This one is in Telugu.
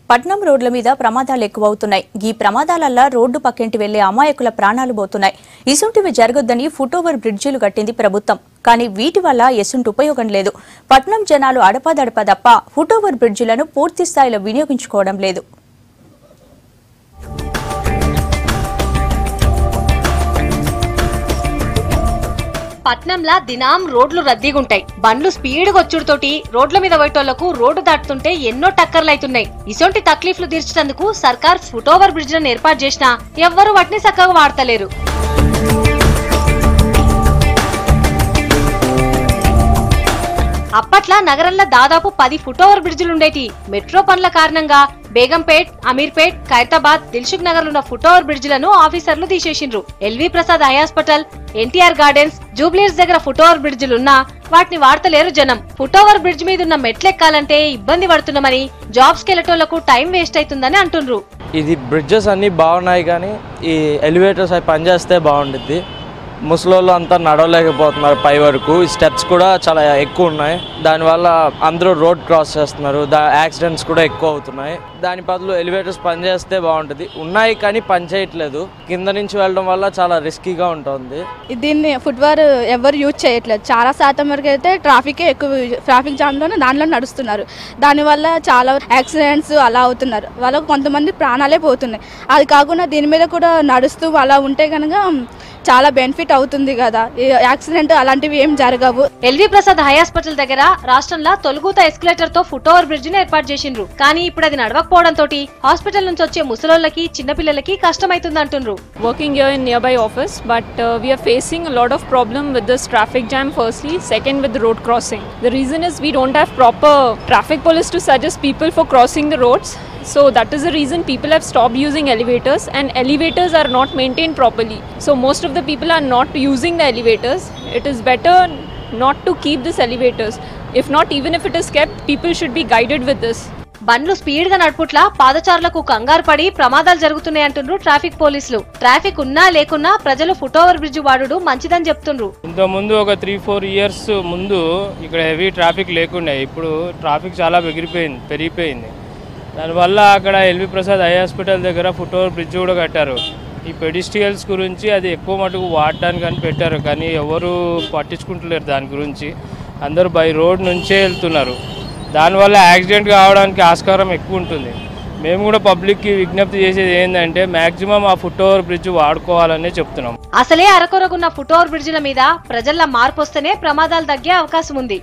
పట్నం రోడ్ల మీద ప్రమాదాలు ఎక్కువవుతున్నాయి. ఈ ప్రమాదాలల్ల రోడ్డు పక్కింటి వెళ్లే అమాయకుల ప్రాణాలు పోతున్నాయి. ఇసుంటివి జరగొద్దని ఫుట్ఓవర్ బ్రిడ్జిలు కట్టింది ప్రభుత్వం. కానీ వీటి వల్ల ఎసుంటి ఉపయోగం లేదు. పట్నం జనాలు అడపాదడప తప్ప ఫుట్ఓవర్ బ్రిడ్జిలను పూర్తి స్థాయిలో వినియోగించుకోవడం లేదు. పట్నంలా దినాం రోడ్లు రద్దీగుంటాయి. బండ్లు స్పీడ్ వచ్చుడుతోటి రోడ్ల మీద పోయేటోళ్లకు రోడ్డు దాటుతుంటే ఎన్నో టక్కర్లైతున్నాయి. ఇసొంటి తక్లీఫ్లు తీర్చేందుకు సర్కార్ ఫుట్ఓవర్ బ్రిడ్జ్లను ఏర్పాటు చేసినా ఎవ్వరూ వాటిని చక్కగా వాడతలేరు. అప్పట్లా నగరంలో దాదాపు 10 ఫుట్ఓవర్ బ్రిడ్జిలుండేటి. మెట్రో పనుల కారణంగా బేగంపేట్, అమీర్పేట్, ఖైరతాబాద్, దిల్సుఖ్ నగర్ ఉన్న ఫుట్ఓవర్ బ్రిడ్జిలను ఆఫీసర్లు తీసేసిండ్రు. LV Prasad eye hospital, NTR gardens, Jubilee Hills దగ్గర ఫుట్ఓవర్ బ్రిడ్జిలున్నా వాటిని వాడతలేరు జనం. ఫుట్ఓవర్ బ్రిడ్జ్ మీద ఉన్న మెట్లెక్కాలంటే ఇబ్బంది పడుతున్నామని, జాబ్స్ కి వెళ్లేటోళ్లకు టైం వేస్ట్ అవుతుందని అంటుండ్రు. ఇది బ్రిడ్జెస్ అన్ని బాగున్నాయి కానీ ఈ ఎలివేటర్స్ అవి పనిచేస్తే బాగుంటుంది. ముసలోళ్ళు అంతా నడవలేకపోతున్నారు పై వరకు. ఈ స్టెప్స్ కూడా చాలా ఎక్కువ ఉన్నాయి. దానివల్ల అందరూ రోడ్ క్రాస్ చేస్తున్నారు. యాక్సిడెంట్స్ కూడా ఎక్కువ అవుతున్నాయి. దాని బదులు ఎలివేటర్స్ పనిచేస్తే బాగుంటుంది. ఉన్నాయి కానీ పనిచేయట్లేదు. కింద నుంచి వెళ్ళడం వల్ల చాలా రిస్కీగా ఉంటుంది. దీన్ని ఫుట్వేర్ ఎవరు యూజ్ చేయట్లేదు. చాలా శాతం వరకు అయితే ట్రాఫిక్ జామ్లోనే దానిలో నడుస్తున్నారు. దానివల్ల చాలా యాక్సిడెంట్స్ అలా అవుతున్నారు. వాళ్ళకు కొంతమంది ప్రాణాలే పోతున్నాయి. అది కాకుండా దీని మీద కూడా నడుస్తూ అలా ఉంటే కనుక చాలా బెనిఫిట్ అవుతుంది కదా. యాక్సిడెంట్ అలాంటివి ఏం జరగవు. ఎల్వి ప్రసాద్ హై హాస్పిటల్ దగ్గర రాష్ట్రంలో తొలుగుత ఎస్కలేటర్ తో ఫుట్ఓవర్ బ్రిడ్జ్ ని ఏర్పాటు చేసిండ్రు. కానీ ఇప్పుడు అది నడవకపోవడంతో హాస్పిటల్ నుంచి వచ్చే ముసలోళ్ళకి, చిన్నపిల్లలకి కష్టమైతుంది అంటుండ్రు. Working here in nearby office, but we are facing a lot of problem with this traffic jam firstly, second with the road crossing. The reason is we don't have proper traffic police to suggest people for crossing the roads. So that is the reason people have stopped using elevators, and elevators are not maintained properly. So most of the people are not using the elevators. It is better not to keep these elevators. If not, even if it is kept, people should be guided with this. బండ్లు స్పీడ్ గా నడుపుట్లా పాదచారులకు కంగారు పడి ప్రమాదాలు జరుగుతున్నాయంటుండ్రు ట్రాఫిక్ పోలీసులు. ట్రాఫిక్ ఉన్నా లేకున్నా ప్రజలు ఫుట్ఓవర్ బ్రిడ్జ్ వాడుడు మంచిదని చెప్తుండ్రు. ఇంత ముందు ఒక 3-4 ఇయర్స్ ముందు ఇక్కడ హెవీ ట్రాఫిక్ లేకుండా ఇప్పుడు ట్రాఫిక్ చాలా పెరిగిపోయింది. దానివల్ల అక్కడ ఎల్వి ప్రసాద్ ఐ హాస్పిటల్ దగ్గర ఫుట్ఓవర్ బ్రిడ్జ్ కూడా కట్టారు. ఈ పెడిస్ట్రియల్స్ గురించి అది ఎక్కువ మటుకు వాడటానికి అని పెట్టారు, కానీ ఎవరు పట్టించుకుంటలేరు దాని గురించి. అందరూ బై రోడ్ నుంచే వెళ్తున్నారు. దానివల్ల యాక్సిడెంట్ కావడానికి ఆస్కారం ఎక్కువ ఉంటుంది. మేము కూడా పబ్లిక్కి విజ్ఞప్తి చేసేది ఏంటంటే మ్యాక్సిమం ఆ ఫుట్ఓవర్ బ్రిడ్జ్ వాడుకోవాలనే చెప్తున్నాం. అసలే అరకొరగున్న ఫుట్ఓవర్ బ్రిడ్జిల మీద ప్రజల మార్పు వస్తేనే ప్రమాదాలు తగ్గే అవకాశం ఉంది.